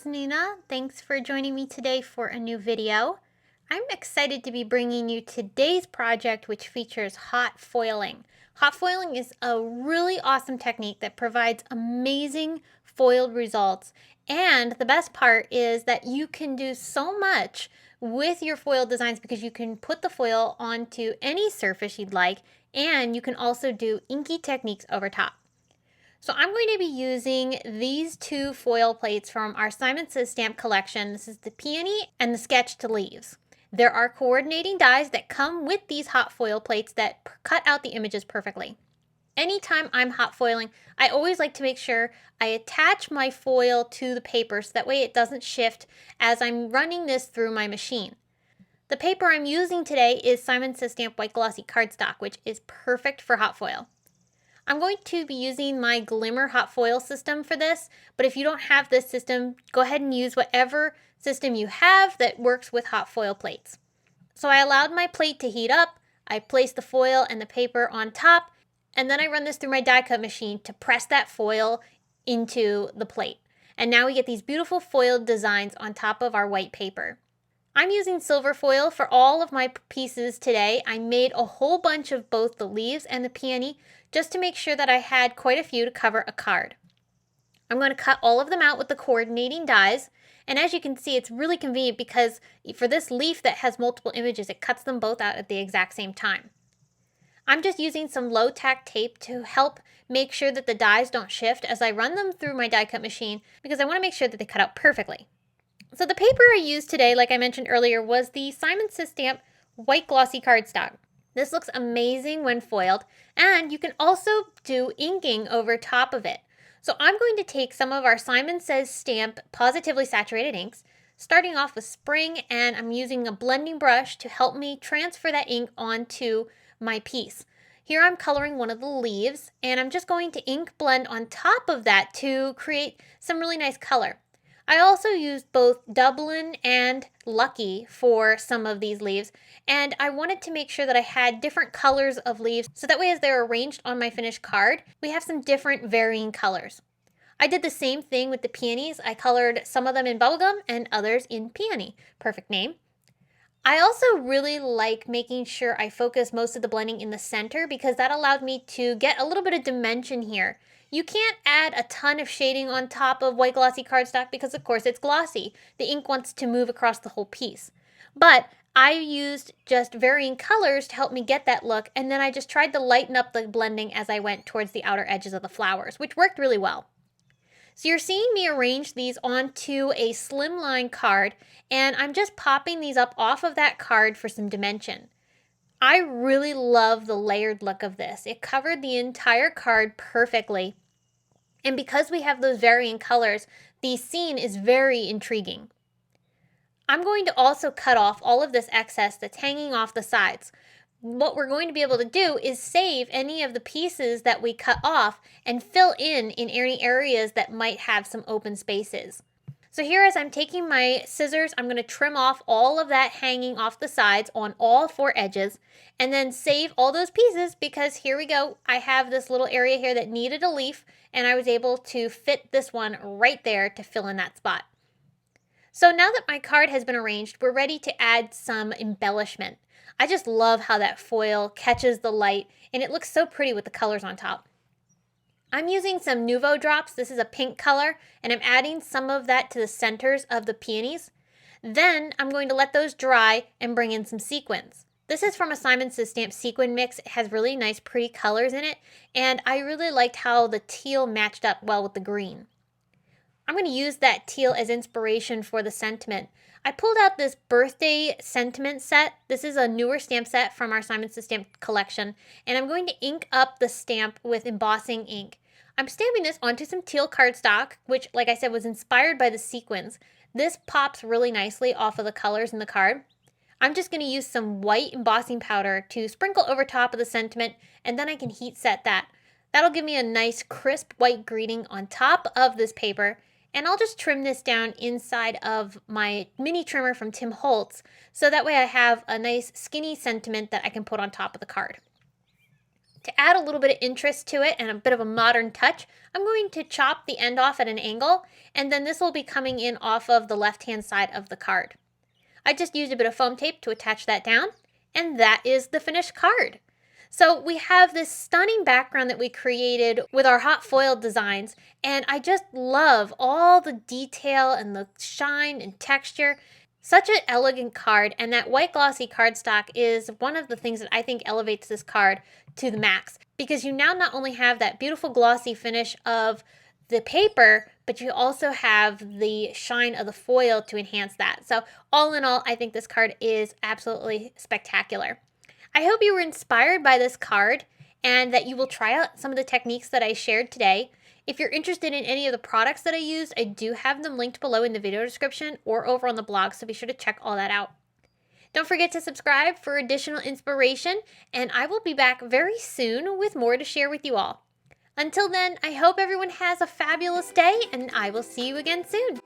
it's Nina. Thanks for joining me today for a new video. I'm excited to be bringing you today's project, which features hot foiling. Hot foiling is a really awesome technique that provides amazing foiled results. And the best part is that you can do so much with your foil designs because you can put the foil onto any surface you'd like, and you can also do inky techniques over top. So I'm going to be using these two foil plates from our Simon Says stamp collection. This is the Peony and the Sketch to Leaves. There are coordinating dies that come with these hot foil plates that cut out the images perfectly. Anytime I'm hot foiling, I always like to make sure I attach my foil to the paper so that way it doesn't shift as I'm running this through my machine. The paper I'm using today is Simon Says Stamp White Glossy Cardstock, which is perfect for hot foil. I'm going to be using my Glimmer hot foil system for this, but if you don't have this system, go ahead and use whatever system you have that works with hot foil plates. So I allowed my plate to heat up, I placed the foil and the paper on top, and then I run this through my die cut machine to press that foil into the plate. And now we get these beautiful foiled designs on top of our white paper. I'm using silver foil for all of my pieces today. I made a whole bunch of both the leaves and the peony just to make sure that I had quite a few to cover a card. I'm going to cut all of them out with the coordinating dies, and as you can see, it's really convenient because for this leaf that has multiple images, it cuts them both out at the exact same time. I'm just using some low tack tape to help make sure that the dies don't shift as I run them through my die cut machine because I want to make sure that they cut out perfectly. So the paper I used today, like I mentioned earlier, was the Simon Says Stamp White Glossy Cardstock. This looks amazing when foiled, and you can also do inking over top of it. So I'm going to take some of our Simon Says Stamp Positively Saturated inks, starting off with Spring, and I'm using a blending brush to help me transfer that ink onto my piece. Here I'm coloring one of the leaves, and I'm just going to ink blend on top of that to create some really nice color. I also used both Dublin and Lucky for some of these leaves, and I wanted to make sure that I had different colors of leaves so that way as they're arranged on my finished card, we have some different varying colors. I did the same thing with the peonies. I colored some of them in Bubblegum and others in Peony. Perfect name. I also really like making sure I focus most of the blending in the center because that allowed me to get a little bit of dimension here. You can't add a ton of shading on top of white glossy cardstock because of course it's glossy. The ink wants to move across the whole piece. But I used just varying colors to help me get that look, and then I just tried to lighten up the blending as I went towards the outer edges of the flowers, which worked really well. So you're seeing me arrange these onto a slimline card, and I'm just popping these up off of that card for some dimension. I really love the layered look of this. It covered the entire card perfectly. And because we have those varying colors, the scene is very intriguing. I'm going to also cut off all of this excess that's hanging off the sides. What we're going to be able to do is save any of the pieces that we cut off and fill in any areas that might have some open spaces. So here as I'm taking my scissors, I'm going to trim off all of that hanging off the sides on all four edges and then save all those pieces because here we go. I have this little area here that needed a leaf and I was able to fit this one right there to fill in that spot. So now that my card has been arranged, we're ready to add some embellishment. I just love how that foil catches the light and it looks so pretty with the colors on top. I'm using some Nuvo drops. This is a pink color, and I'm adding some of that to the centers of the peonies. Then I'm going to let those dry and bring in some sequins. This is from a Simon Says Stamp sequin mix. It has really nice pretty colors in it, and I really liked how the teal matched up well with the green. I'm going to use that teal as inspiration for the sentiment. I pulled out this birthday sentiment set. This is a newer stamp set from our Simon Says Stamp collection, and I'm going to ink up the stamp with embossing ink. I'm stamping this onto some teal cardstock, which, like I said, was inspired by the sequins. This pops really nicely off of the colors in the card. I'm just going to use some white embossing powder to sprinkle over top of the sentiment, and then I can heat set that. That'll give me a nice crisp white greeting on top of this paper, and I'll just trim this down inside of my mini trimmer from Tim Holtz, so that way I have a nice skinny sentiment that I can put on top of the card. To add a little bit of interest to it and a bit of a modern touch, I'm going to chop the end off at an angle, and then this will be coming in off of the left-hand side of the card. I just used a bit of foam tape to attach that down, and that is the finished card. So we have this stunning background that we created with our hot foil designs, and I just love all the detail and the shine and texture. Such an elegant card, and that white glossy cardstock is one of the things that I think elevates this card to the max, because you now not only have that beautiful glossy finish of the paper, but you also have the shine of the foil to enhance that. So all in all, I think this card is absolutely spectacular. I hope you were inspired by this card and that you will try out some of the techniques that I shared today. If you're interested in any of the products that I used, I do have them linked below in the video description or over on the blog, so be sure to check all that out. Don't forget to subscribe for additional inspiration, and I will be back very soon with more to share with you all. Until then, I hope everyone has a fabulous day, and I will see you again soon.